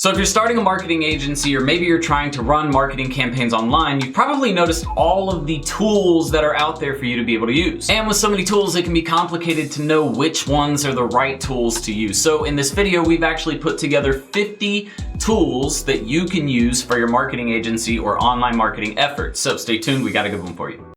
So if you're starting a marketing agency or maybe you're trying to run marketing campaigns online, you've probably noticed all of the tools that are out there for you to be able to use. And with so many tools, it can be complicated to know which ones are the right tools to use. So in this video, we've actually put together 50 tools that you can use for your marketing agency or online marketing efforts. So stay tuned, we got a good one for you.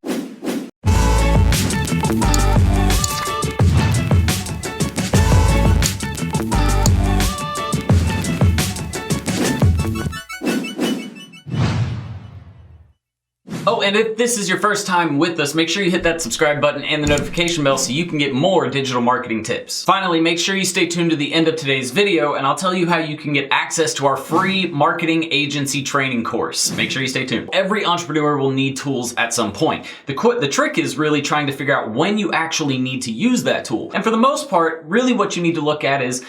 Oh, and if this is your first time with us, make sure you hit that subscribe button and the notification bell so you can get more digital marketing tips. Finally, make sure you stay tuned to the end of today's video and I'll tell you how you can get access to our free marketing agency training course. Make sure you stay tuned. Every entrepreneur will need tools at some point. The trick is really trying to figure out when you actually need to use that tool. And for the most part, really what you need to look at is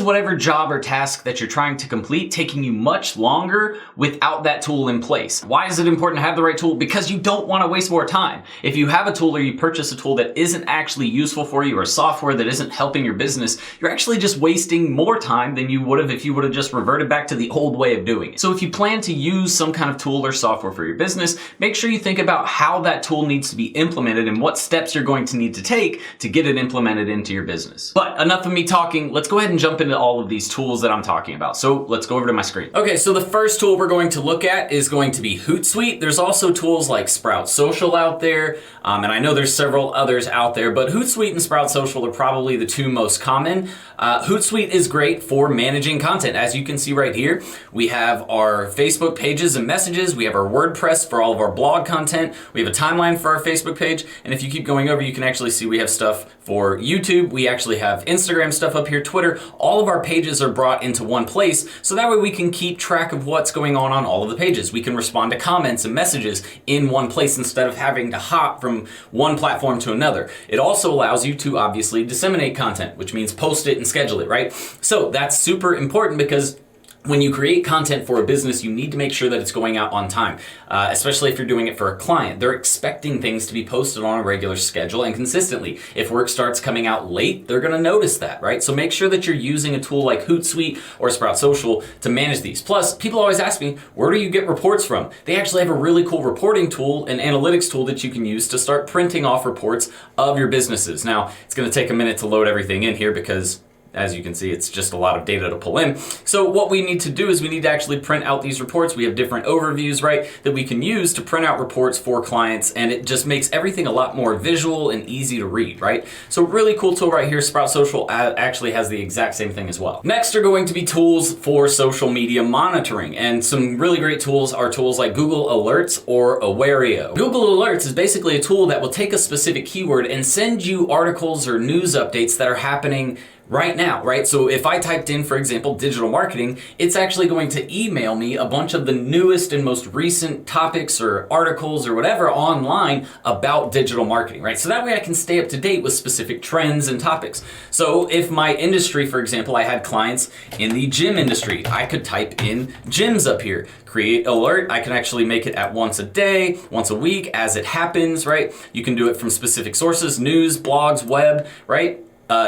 whatever job or task that you're trying to complete taking you much longer without that tool in place? Why is it important to have the right tool? Because you don't want to waste more time. If you have a tool or you purchase a tool that isn't actually useful for you or software that isn't helping your business, you're actually just wasting more time than you would have if you would have just reverted back to the old way of doing it. So if you plan to use some kind of tool or software for your business, make sure you think about how that tool needs to be implemented and what steps you're going to need to take to get it implemented into your business. But enough of me talking, let's go ahead and jump into all of these tools that I'm talking about. So let's go over to my screen. Okay, so the first tool we're going to look at is going to be HootSuite. There's also tools like Sprout Social out there, and I know there's several others out there, but HootSuite and Sprout Social are probably the two most common. HootSuite is great for managing content. As you can see right here, we have our Facebook pages and messages, we have our WordPress for all of our blog content, we have a timeline for our Facebook page, and if you keep going over, you can actually see we have stuff for YouTube, we actually have Instagram stuff up here, Twitter. All of our pages are brought into one place, so that way we can keep track of what's going on all of the pages. We can respond to comments and messages in one place instead of having to hop from one platform to another. It also allows you to obviously disseminate content, which means post it and schedule it, right? So that's super important because when you create content for a business, you need to make sure that it's going out on time, especially if you're doing it for a client. They're expecting things to be posted on a regular schedule and consistently. If work starts coming out late, they're gonna notice that, right? So make sure that you're using a tool like HootSuite or Sprout Social to manage these. Plus, people always ask me, where do you get reports from? They actually have a really cool reporting tool, an analytics tool that you can use to start printing off reports of your businesses. Now, it's gonna take a minute to load everything in here because as you can see, it's just a lot of data to pull in. So what we need to do is we need to actually print out these reports. We have different overviews, right, that we can use to print out reports for clients, and it just makes everything a lot more visual and easy to read, right? So really cool tool right here. Sprout Social actually has the exact same thing as well. Next are going to be tools for social media monitoring, and some really great tools are tools like Google Alerts or Awario. Google Alerts is basically a tool that will take a specific keyword and send you articles or news updates that are happening right now, right? So if I typed in, for example, digital marketing, it's actually going to email me a bunch of the newest and most recent topics or articles or whatever online about digital marketing, right? So that way I can stay up to date with specific trends and topics. So if my industry, for example, I had clients in the gym industry, I could type in gyms up here, create alert. I can actually make it at once a day, once a week as it happens, right? You can do it from specific sources, news, blogs, web, right?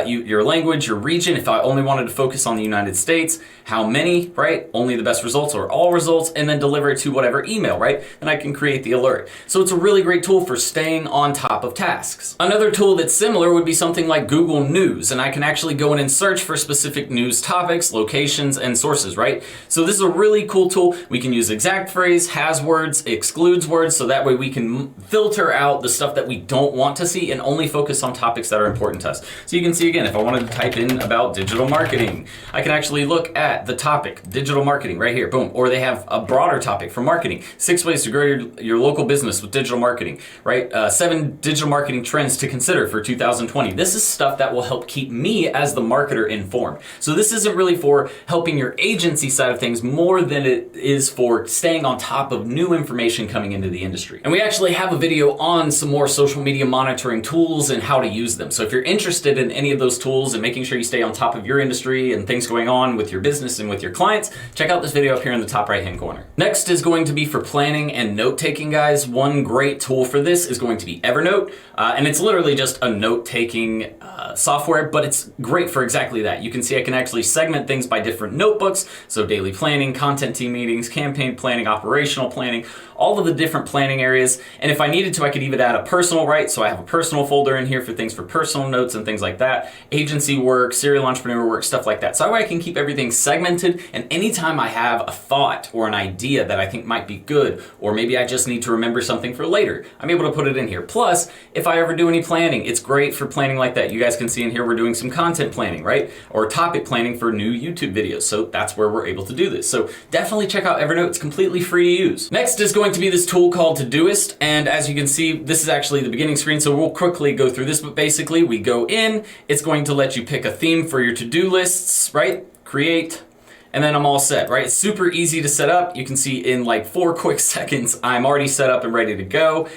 Your language, your region, if I only wanted to focus on the United States, how many, right? Only the best results or all results, and then deliver it to whatever email, right? Then I can create the alert. So it's a really great tool for staying on top of tasks. Another tool that's similar would be something like Google News, and I can actually go in and search for specific news topics, locations, and sources, right? So this is a really cool tool. We can use exact phrase, has words, excludes words, so that way we can filter out the stuff that we don't want to see and only focus on topics that are important to us. So you can see again, if I wanted to type in about digital marketing, I can actually look at the topic, digital marketing, right here, boom. Or they have a broader topic for marketing, 6 ways to grow your local business with digital marketing, right? 7 digital marketing trends to consider for 2020. This is stuff that will help keep me as the marketer informed. So this isn't really for helping your agency side of things more than it is for staying on top of new information coming into the industry. And we actually have a video on some more social media monitoring tools and how to use them. So if you're interested in any of those tools and making sure you stay on top of your industry and things going on with your business and with your clients, check out this video up here in the top right hand corner. Next is going to be for planning and note taking, guys. One great tool for this is going to be Evernote, and it's literally just a note taking software, but it's great for exactly that. You can see I can actually segment things by different notebooks, so daily planning, content team meetings, campaign planning, operational planning, all of the different planning areas. And if I needed to, I could even add a personal, right? So I have a personal folder in here for things for personal notes and things like that, agency work, serial entrepreneur work, stuff like that. So that way I can keep everything segmented, and anytime I have a thought or an idea that I think might be good, or maybe I just need to remember something for later, I'm able to put it in here. Plus, if I ever do any planning, it's great for planning like that. You guys can see in here we're doing some content planning, right? Or topic planning for new YouTube videos. So that's where we're able to do this. So definitely check out Evernote. It's completely free to use. Next is going to be this tool called Todoist. And as you can see, this is actually the beginning screen. So we'll quickly go through this, but basically we go in, it's going to let you pick a theme for your to-do lists, right? Create, and then I'm all set, right? It's super easy to set up. You can see in like 4 quick seconds, I'm already set up and ready to go.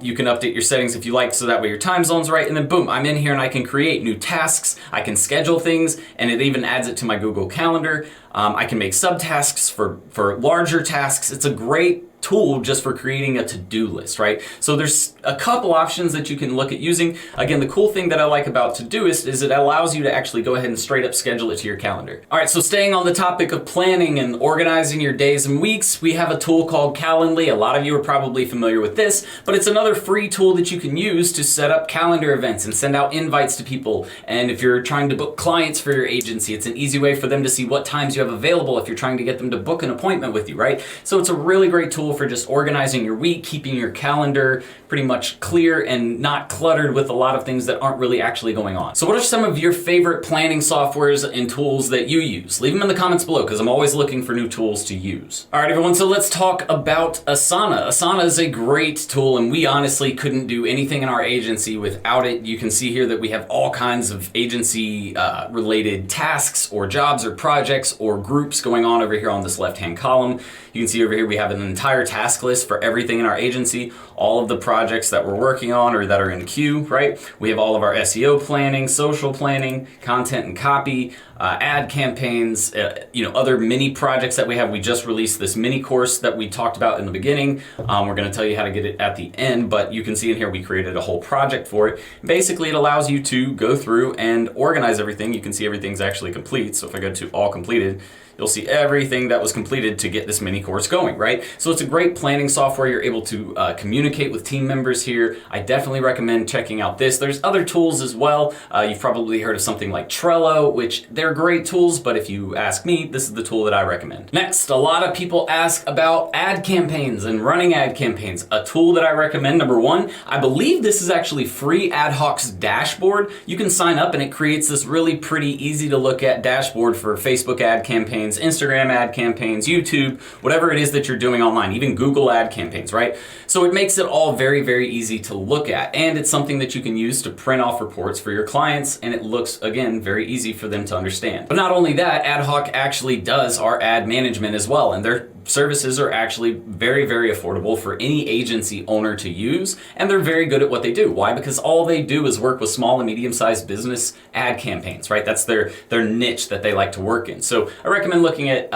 You can update your settings if you like, so that way your time zone's right, and then boom, I'm in here and I can create new tasks, I can schedule things, and it even adds it to my Google Calendar. I can make subtasks for larger tasks. It's a great tool just for creating a to-do list, right? So there's a couple options that you can look at using. Again, the cool thing that I like about Todoist is it allows you to actually go ahead and straight up schedule it to your calendar. All right, so staying on the topic of planning and organizing your days and weeks, we have a tool called Calendly. A lot of you are probably familiar with this, but it's another free tool that you can use to set up calendar events and send out invites to people. And if you're trying to book clients for your agency, it's an easy way for them to see what times you have available if you're trying to get them to book an appointment with you, right? So it's a really great tool for just organizing your week, keeping your calendar pretty much clear and not cluttered with a lot of things that aren't really actually going on. So what are some of your favorite planning softwares and tools that you use? Leave them in the comments below, because I'm always looking for new tools to use. All right, everyone, so let's talk about Asana. Asana is a great tool, and we honestly couldn't do anything in our agency without it. You can see here that we have all kinds of agency related tasks or jobs or projects or groups going on over here on this left-hand column. You can see over here we have an entire task list for everything in our agency, all of the projects that we're working on or that are in queue, right? We have all of our SEO planning, social planning, content and copy, ad campaigns, other mini projects that we have. We just released this mini course that we talked about in the beginning. We're going to tell you how to get it at the end, but you can see in here we created a whole project for it. Basically, it allows you to go through and organize everything. You can see everything's actually complete. So if I go to all completed, you'll see everything that was completed to get this mini course going, right? So it's a great planning software. You're able to communicate with team members here. I definitely recommend checking out this. There's other tools as well. You've probably heard of something like Trello, which they're great tools, but if you ask me, this is the tool that I recommend. Next, a lot of people ask about ad campaigns and running ad campaigns. A tool that I recommend, number one, I believe this is actually free, Adhoc's dashboard. You can sign up and it creates this really pretty easy to look at dashboard for Facebook ad campaigns, Instagram ad campaigns, YouTube, whatever it is that you're doing online, even Google ad campaigns, right? So it makes it all very, very easy to look at. And it's something that you can use to print off reports for your clients. And it looks, again, very easy for them to understand. But not only that, Adhoc actually does our ad management as well. And their services are actually very, very affordable for any agency owner to use, and they're very good at what they do. Why? Because all they do is work with small and medium-sized business ad campaigns, right? That's their niche that they like to work in. So I recommend looking at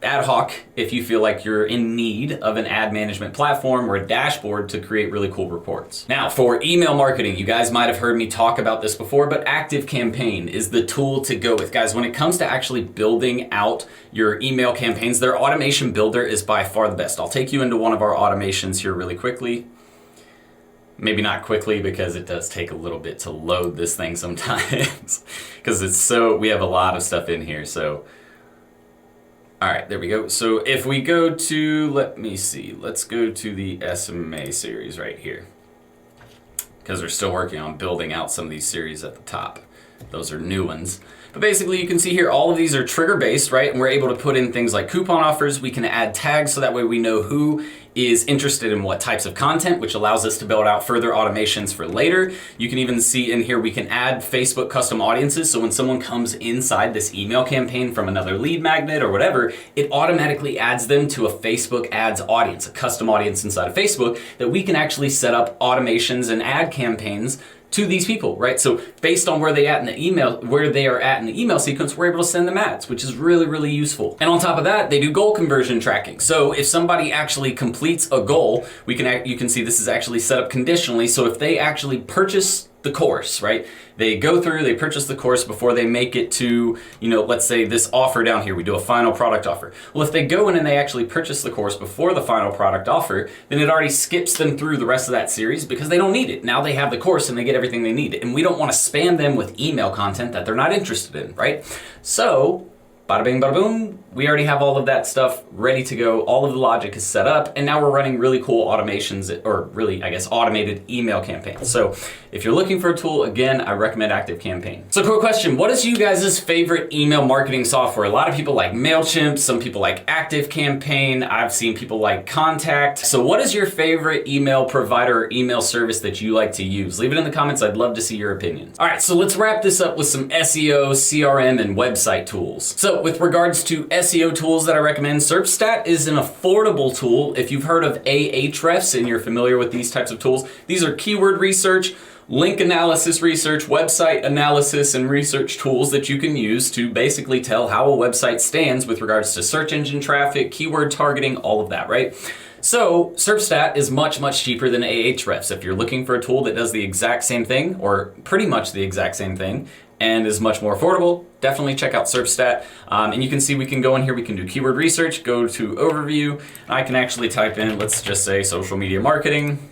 Adhoc if you feel like you're in need of an ad management platform or a dashboard to create really cool reports. Now, for email marketing, you guys might have heard me talk about this before, but ActiveCampaign is the tool to go with. Guys, when it comes to actually building out your email campaigns, their automation builder is by far the best. I'll take you into one of our automations here really quickly. Maybe not quickly, because it does take a little bit to load this thing sometimes because we have a lot of stuff in here. So all right, there we go. So if we go to, let's go to the SMMA series right here, because we're still working on building out some of these series at the top. Those are new ones. But basically you can see here, all of these are trigger based, right? And we're able to put in things like coupon offers. We can add tags so that way we know who is interested in what types of content, which allows us to build out further automations for later. You can even see in here, we can add Facebook custom audiences. So when someone comes inside this email campaign from another lead magnet or whatever, it automatically adds them to a Facebook ads audience, a custom audience inside of Facebook that we can actually set up automations and ad campaigns to these people, right? So based on where they are at in the email sequence, we're able to send them ads, which is really, really useful. And on top of that, they do goal conversion tracking. So if somebody actually completes a goal, you can see this is actually set up conditionally. So if they actually purchase the course, right? They go through, they purchase the course before they make it to, let's say this offer down here, we do a final product offer. Well, if they go in and they actually purchase the course before the final product offer, then it already skips them through the rest of that series because they don't need it. Now they have the course and they get everything they need. And we don't want to spam them with email content that they're not interested in, right? So, bada bing, bada boom, we already have all of that stuff ready to go. All of the logic is set up, and now we're running really cool automations, or really, I guess, automated email campaigns. So if you're looking for a tool, again, I recommend ActiveCampaign. So quick question, what is you guys' favorite email marketing software? A lot of people like MailChimp, some people like ActiveCampaign, I've seen people like Contact. So what is your favorite email provider or email service that you like to use? Leave it in the comments, I'd love to see your opinions. All right, so let's wrap this up with some SEO, CRM, and website tools. So with regards to SEO tools that I recommend, SERPstat is an affordable tool. If you've heard of Ahrefs and you're familiar with these types of tools, these are keyword research, link analysis research, website analysis, and research tools that you can use to basically tell how a website stands with regards to search engine traffic, keyword targeting, all of that, right? So SERPstat is much, much cheaper than Ahrefs. If you're looking for a tool that does the exact same thing, or pretty much the exact same thing, and is much more affordable, definitely check out SERPstat. And you can see we can go in here, we can do keyword research, go to overview, and I can actually type in, let's just say social media marketing.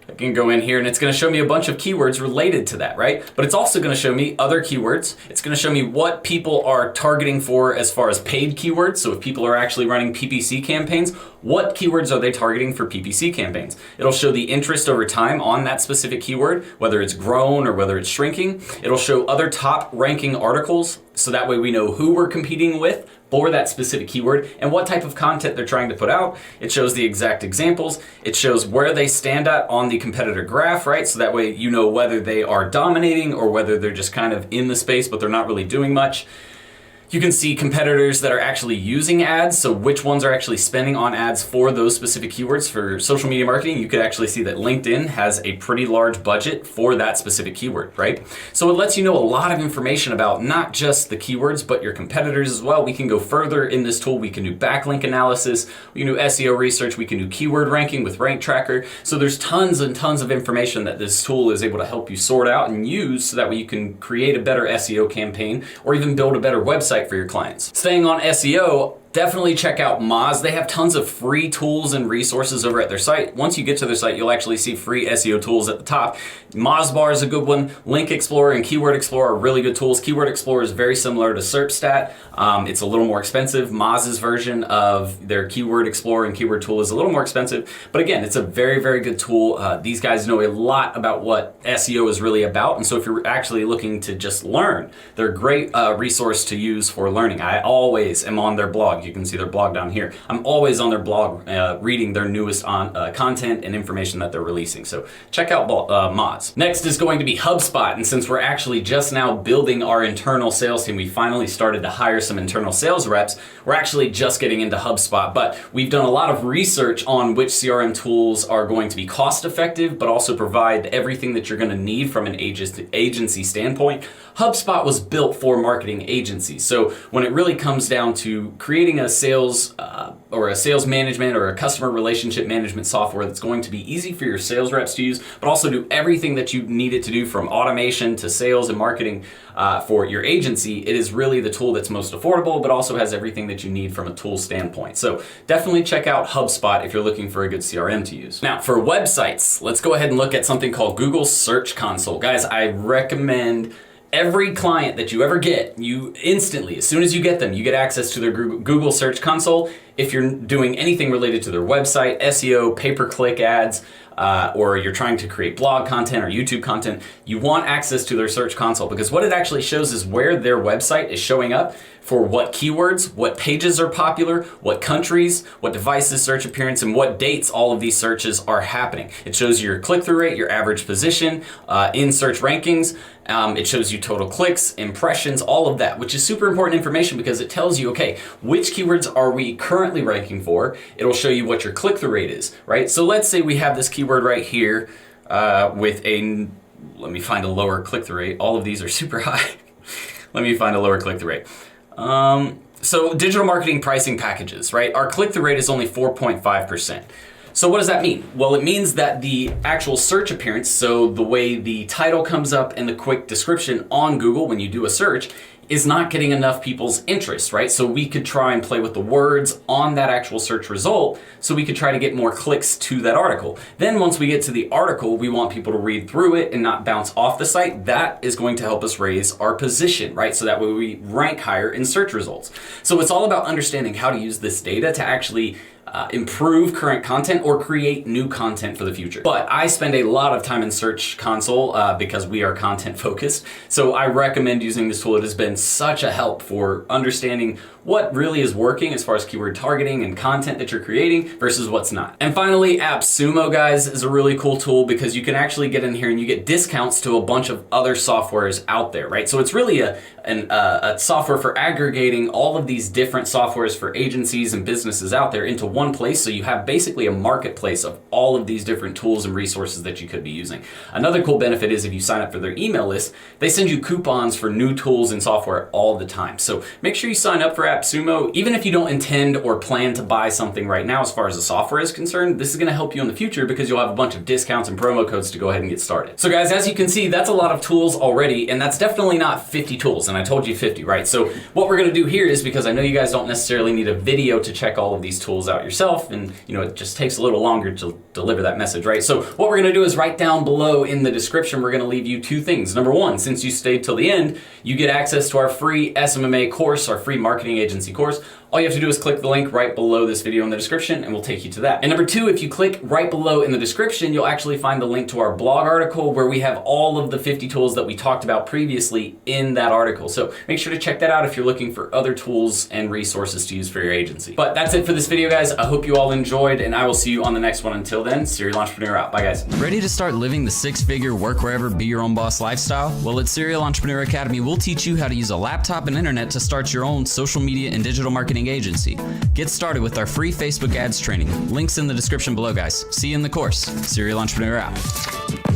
I can go in here and it's gonna show me a bunch of keywords related to that, right? But it's also gonna show me other keywords. It's gonna show me what people are targeting for as far as paid keywords. So if people are actually running PPC campaigns, what keywords are they targeting for PPC campaigns? It'll show the interest over time on that specific keyword, whether it's grown or whether it's shrinking. It'll show other top ranking articles, so that way we know who we're competing with for that specific keyword and what type of content they're trying to put out. It shows the exact examples. It shows where they stand at on the competitor graph, right? So that way you know whether they are dominating or whether they're just kind of in the space but they're not really doing much. You can see competitors that are actually using ads, so which ones are actually spending on ads for those specific keywords. For social media marketing, you could actually see that LinkedIn has a pretty large budget for that specific keyword, right? So it lets you know a lot of information about not just the keywords, but your competitors as well. We can go further in this tool. We can do backlink analysis, we can do SEO research, we can do keyword ranking with Rank Tracker. So there's tons and tons of information that this tool is able to help you sort out and use so that way you can create a better SEO campaign or even build a better website for your clients. Staying on SEO, definitely check out Moz. They have tons of free tools and resources over at their site. Once you get to their site, you'll actually see free SEO tools at the top. Mozbar is a good one. Link Explorer and Keyword Explorer are really good tools. Keyword Explorer is very similar to SERPstat. It's a little more expensive. Moz's version of their Keyword Explorer and Keyword Tool is a little more expensive, but again, it's a very, very good tool. These guys know a lot about what SEO is really about, and so if you're actually looking to just learn, they're a great resource to use for learning. I always am on their blog. You can see their blog down here. I'm always on their blog reading their newest content and information that they're releasing. So check out Moz. Next is going to be HubSpot. And since we're actually just now building our internal sales team, we finally started to hire some internal sales reps. We're actually just getting into HubSpot, but we've done a lot of research on which CRM tools are going to be cost effective, but also provide everything that you're going to need from an agency standpoint. HubSpot was built for marketing agencies. So when it really comes down to creating a sales or a sales management or a customer relationship management software that's going to be easy for your sales reps to use, but also do everything that you need it to do from automation to sales and marketing for your agency, it is really the tool that's most affordable, but also has everything that you need from a tool standpoint. So definitely check out HubSpot if you're looking for a good CRM to use. Now for websites, let's go ahead and look at something called Google Search Console. Guys, I recommend every client that you ever get, you instantly, as soon as you get them, you get access to their Google Search Console. If you're doing anything related to their website, SEO, pay-per-click ads, or you're trying to create blog content or YouTube content, you want access to their Search Console, because what it actually shows is where their website is showing up for what keywords, what pages are popular, what countries, what devices search appearance, and what dates all of these searches are happening. It shows your click-through rate, your average position in search rankings. It shows you total clicks, impressions, all of that, which is super important information because it tells you, okay, which keywords are we currently ranking for? It'll show you what your click-through rate is, right? So let's say we have this keyword right here with a let me find a lower click-through rate. All of these are super high. Let me find a lower click-through rate. So digital marketing pricing packages, right? Our click-through rate is only 4.5%. So what does that mean? Well, it means that the actual search appearance, so the way the title comes up and the quick description on Google when you do a search, is not getting enough people's interest, right? So we could try and play with the words on that actual search result so we could try to get more clicks to that article. Then once we get to the article, we want people to read through it and not bounce off the site. That is going to help us raise our position, right? So that way we rank higher in search results. So it's all about understanding how to use this data to actually improve current content or create new content for the future. But I spend a lot of time in Search Console because we are content focused. So I recommend using this tool. It has been such a help for understanding what really is working as far as keyword targeting and content that you're creating versus what's not. And finally, AppSumo, guys, is a really cool tool because you can actually get in here and you get discounts to a bunch of other softwares out there, right? So it's really a software for aggregating all of these different softwares for agencies and businesses out there into one place. So you have basically a marketplace of all of these different tools and resources that you could be using. Another cool benefit is if you sign up for their email list, they send you coupons for new tools and software all the time. So make sure you sign up for AppSumo. Even if you don't intend or plan to buy something right now as far as the software is concerned, this is going to help you in the future because you'll have a bunch of discounts and promo codes to go ahead and get started. So guys, as you can see, that's a lot of tools already, and that's definitely not 50 tools, and I told you 50, right? So what we're going to do here is, because I know you guys don't necessarily need a video to check all of these tools out yourself, and it just takes a little longer to deliver that message, right? So what we're going to do is right down below in the description, we're going to leave you two things. Number one, since you stayed till the end, you get access to our free SMMA course, our free marketing agency course. All you have to do is click the link right below this video in the description and we'll take you to that. And number two, if you click right below in the description, you'll actually find the link to our blog article where we have all of the 50 tools that we talked about previously in that article. So make sure to check that out if you're looking for other tools and resources to use for your agency. But that's it for this video, guys. I hope you all enjoyed, and I will see you on the next one. Until then, Serial Entrepreneur out. Bye, guys. Ready to start living the six-figure work wherever, be your own boss lifestyle? Well, at Serial Entrepreneur Academy, we'll teach you how to use a laptop and internet to start your own social media and digital marketing agency. Get started with our free Facebook ads training. Links in the description below, guys. See you in the course. Serial Entrepreneur out.